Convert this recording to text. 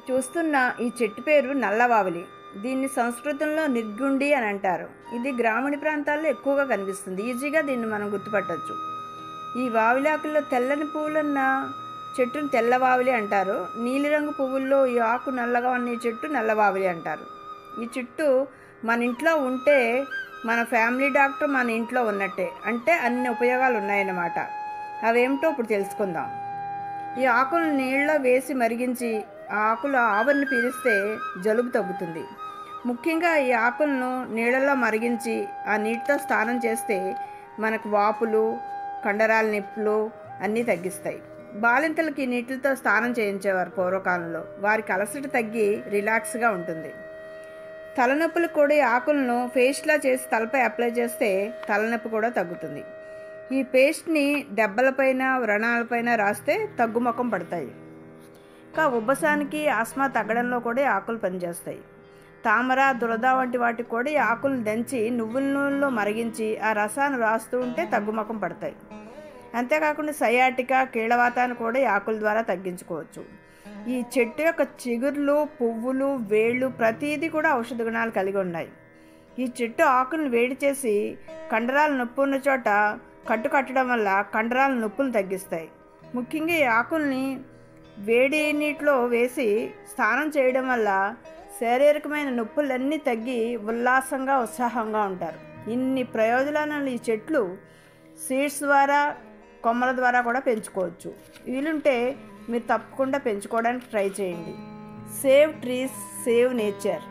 చూస్తున్న ఈ చెట్టు పేరు నల్లవావిలి. దీన్ని సంస్కృతంలో నిర్గుండి అని అంటారు. ఇది గ్రామీణ ప్రాంతాల్లో ఎక్కువగా కనిపిస్తుంది. ఈజీగా దీన్ని మనం గుర్తుపట్టవచ్చు. ఈ వావిలాకుల్లో తెల్లని పువ్వులున్న చెట్టును తెల్లవావిలి అంటారు. నీలిరంగు పువ్వుల్లో ఈ ఆకు నల్లగా ఉన్న చెట్టు నల్లవావిలి అంటారు. ఈ చెట్టు మన ఇంట్లో ఉంటే మన ఫ్యామిలీ డాక్టర్ మన ఇంట్లో ఉన్నట్టే, అంటే అన్ని ఉపయోగాలు ఉన్నాయన్నమాట. అవేమిటో ఇప్పుడు తెలుసుకుందాం. ఈ ఆకులను నీళ్ళలో వేసి మరిగించి ఆ ఆకుల ఆవిరిని పీలిస్తే జలుబు తగ్గుతుంది. ముఖ్యంగా ఈ ఆకులను నీళ్ళలో మరిగించి ఆ నీటితో స్నానం చేస్తే మనకు వాపులు, కండరాల నొప్పులు అన్నీ తగ్గిస్తాయి. బాలింతలకి నీటితో స్నానం చేయించేవారు పూర్వకాలంలో. వారికి అలసట తగ్గి రిలాక్స్గా ఉంటుంది. తలనొప్పులకు కూడా ఈ ఆకులను పేస్ట్లా చేసి తలపై అప్లై చేస్తే తలనొప్పి కూడా తగ్గుతుంది. ఈ పేస్ట్ని దెబ్బలపైన, వ్రణాలపైన రాస్తే తగ్గుముఖం పడతాయి. ఇంకా ఉబ్బసానికి, ఆస్మా తగ్గడంలో కూడా ఈ ఆకులు పనిచేస్తాయి. తామర, దురద వంటి వాటికి కూడా ఈ ఆకులను దంచి నువ్వుల నూనెలో మరిగించి ఆ రసాన్ని రాస్తూ ఉంటే తగ్గుముఖం పడతాయి. అంతేకాకుండా సయాటికా, కీళ్ళవాతాన్ని కూడా ఈ ఆకుల ద్వారా తగ్గించుకోవచ్చు. ఈ చెట్టు యొక్క చిగుర్లు, పువ్వులు, వేళ్ళు ప్రతిదీ కూడా ఔషధ గుణాలు కలిగి ఉన్నాయి. ఈ చెట్టు ఆకులను వేడి చేసి కండరాల నొప్పి ఉన్న చోట కట్టడం వల్ల కండరాల నొప్పులు తగ్గిస్తాయి. ముఖ్యంగా ఈ ఆకుల్ని వేడి నీటిలో వేసి స్నానం చేయడం వల్ల శారీరకమైన నొప్పులన్నీ తగ్గి ఉల్లాసంగా, ఉత్సాహంగా ఉంటారు. ఇన్ని ప్రయోజనాలు ఈ చెట్లు సీడ్స్ ద్వారా, కొమ్మల ద్వారా కూడా పెంచుకోవచ్చు. వీలుంటే మీరు తప్పకుండా పెంచుకోవడానికి ట్రై చేయండి. Save trees, save nature.